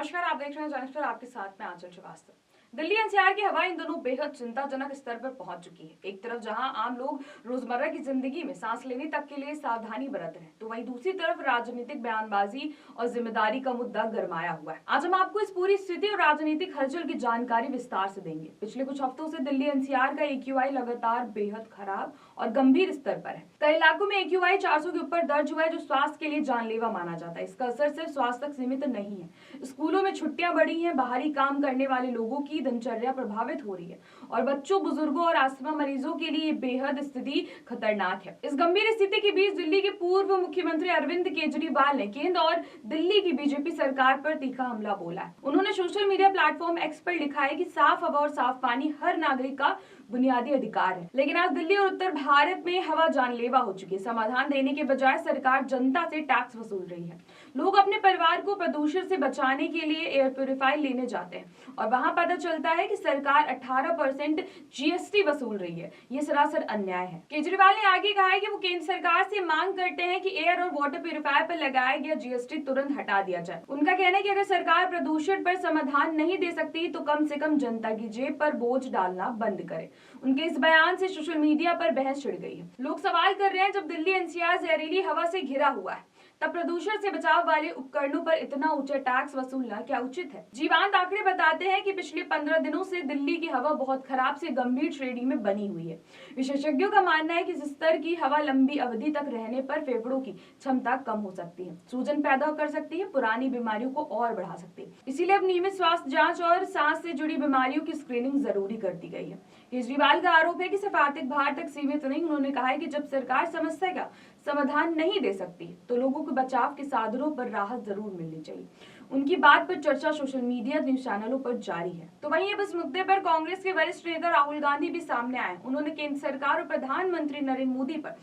नमस्कार, आप देख रहे हैं जर्नलिस्ट पर, आपके साथ में आंचल श्रीवास्तव। दिल्ली एनसीआर की हवा इन दोनों बेहद चिंताजनक स्तर पर पहुंच चुकी है। एक तरफ जहां आम लोग रोजमर्रा की जिंदगी में सांस लेने तक के लिए सावधानी बरत रहे हैं, तो वहीं दूसरी तरफ राजनीतिक बयानबाजी और जिम्मेदारी का मुद्दा गरमाया हुआ है। आज हम आपको इस पूरी स्थिति और राजनीतिक हलचल की जानकारी विस्तार से देंगे। पिछले कुछ हफ्तों से दिल्ली एनसीआर का AQI लगातार बेहद खराब और गंभीर स्तर पर है। कई इलाकों में AQI 400 के ऊपर दर्ज हुआ है, जो स्वास्थ्य के लिए जानलेवा माना जाता है। इसका असर सिर्फ स्वास्थ्य तक सीमित नहीं है। स्कूलों में छुट्टियां बढ़ी हैं, बाहरी काम करने वाले लोगों की दिनचर्या प्रभावित हो रही है और बच्चों, बुजुर्गों और अस्थमा मरीजों के लिए बेहद स्थिति खतरनाक है। इस गंभीर स्थिति के बीच दिल्ली के पूर्व मुख्यमंत्री अरविंद केजरीवाल ने केंद्र और दिल्ली की बीजेपी सरकार पर तीखा हमला बोला है। उन्होंने सोशल मीडिया प्लेटफॉर्म एक्स पर लिखा है कि साफ हवा और साफ पानी हर नागरिक का बुनियादी अधिकार है, लेकिन आज दिल्ली और उत्तर भारत में हवा जानलेवा हो चुकी है। समाधान देने के बजाय सरकार जनता से टैक्स वसूल रही है। लोग अपने परिवार को प्रदूषण से बचाने के लिए एयर प्यूरिफायर लेने जाते हैं और वहां पता चलता है कि सरकार 18% GST वसूल रही है। ये सरासर अन्याय है। केजरीवाल ने आगे कहा है कि वो केंद्र सरकार से मांग करते हैं कि एयर और वाटर प्यूरिफायर पर लगाया गया GST तुरंत हटा दिया जाए। उनका कहना है कि अगर सरकार प्रदूषण पर समाधान नहीं दे सकती तो कम से कम जनता की जेब पर बोझ डालना बंद करे। उनके इस बयान से सोशल मीडिया पर बहस छिड़ गई है। लोग सवाल कर रहे हैं, जब दिल्ली एनसीआर जहरीली हवा से घिरा हुआ है, तब प्रदूषण से बचाव वाले उपकरणों पर इतना ऊंचा टैक्स वसूलना क्या उचित है? जीवंत आंकड़े बताते हैं कि पिछले 15 दिनों से दिल्ली की हवा बहुत खराब से गंभीर श्रेणी में बनी हुई है। विशेषज्ञों का मानना है कि इस स्तर की हवा लंबी अवधि तक रहने पर फेफड़ों की क्षमता कम हो सकती है, सूजन पैदा कर सकती है, पुरानी बीमारियों को और बढ़ा सकती है। इसीलिए अब नियमित स्वास्थ्य जांच और सांस से जुड़ी बीमारियों की स्क्रीनिंग जरूरी कर दी गई है। केजरीवाल का आरोप है कि सिर्फ आर्थिक भार तक सीमित नहीं। उन्होंने कहा है कि जब सरकार समस्या का समाधान नहीं दे सकती तो लोगों को बचाव के साधनों पर राहत जरूर मिलनी चाहिए। उनकी बात पर चर्चा सोशल मीडिया, न्यूज चैनलों पर जारी है। तो वहीं अब इस मुद्दे पर कांग्रेस के वरिष्ठ नेता राहुल गांधी भी सामने आए। उन्होंने केंद्र सरकार और प्रधानमंत्री नरेंद्र मोदी पर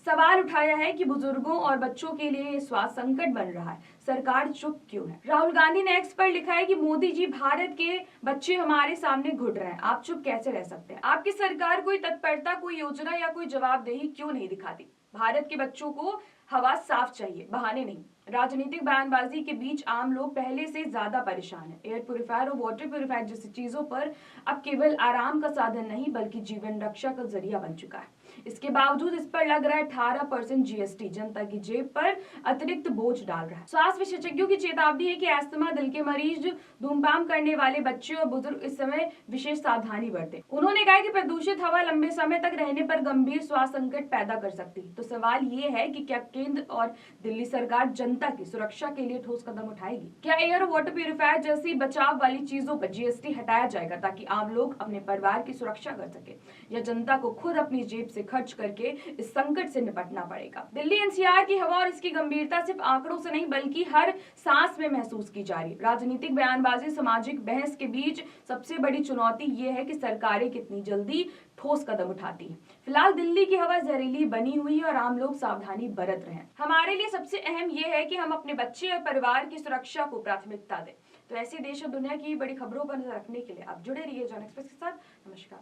सवाल उठाया है कि बुजुर्गों और बच्चों के लिए ये स्वास्थ्य संकट बन रहा है, सरकार चुप क्यों है? राहुल गांधी ने एक्स पर लिखा है कि मोदी जी, भारत के बच्चे हमारे सामने घुट रहे हैं, आप चुप कैसे रह सकते हैं? आपकी सरकार कोई तत्परता, कोई योजना या कोई जवाबदेही क्यों नहीं दिखाती? भारत के बच्चों को हवा साफ चाहिए, बहाने नहीं। राजनीतिक बयानबाजी के बीच आम लोग पहले से ज्यादा परेशान है। एयर प्यूरिफायर और वाटर प्यूरिफायर जैसी चीजों पर अब केवल आराम का साधन नहीं बल्कि जीवन रक्षा का जरिया बन चुका है। इसके बावजूद इस पर लग रहा है 18% GST, जनता की जेब पर अतिरिक्त बोझ डाल रहा है। स्वास्थ्य विशेषज्ञों की चेतावनी है कि अस्थमा, दिल के मरीज, धूम्रपान करने वाले बच्चे और बुजुर्ग इस समय विशेष सावधानी बरतें। उन्होंने कहा कि प्रदूषित हवा लंबे समय तक रहने पर गंभीर स्वास्थ्य संकट पैदा कर सकती है। तो सवाल ये है कि क्या केंद्र और दिल्ली सरकार जनता की सुरक्षा के लिए ठोस कदम उठाएगी? क्या एयर और वाटर प्यूरिफायर जैसी बचाव वाली चीजों पर GST हटाया जाएगा ताकि आम लोग अपने परिवार की सुरक्षा कर सके, या जनता को खुद अपनी जेब से खर्च करके इस संकट से निपटना पड़ेगा? दिल्ली एनसीआर की हवा और इसकी गंभीरता सिर्फ आंकड़ों से नहीं बल्कि हर सांस में महसूस की जा रही है। राजनीतिक बयानबाजी, सामाजिक बहस के बीच सबसे बड़ी चुनौती ये है कि सरकारें कितनी जल्दी ठोस कदम उठाती है। फिलहाल दिल्ली की हवा जहरीली बनी हुई है और आम लोग सावधानी बरत रहे हैं। हमारे लिए सबसे अहम यह है कि हम अपने बच्चे और परिवार की सुरक्षा को प्राथमिकता दें। तो ऐसी देश और दुनिया की बड़ी खबरों पर नजर रखने के लिए आप जुड़े रहिए जन एक्सप्रेस के साथ। नमस्कार।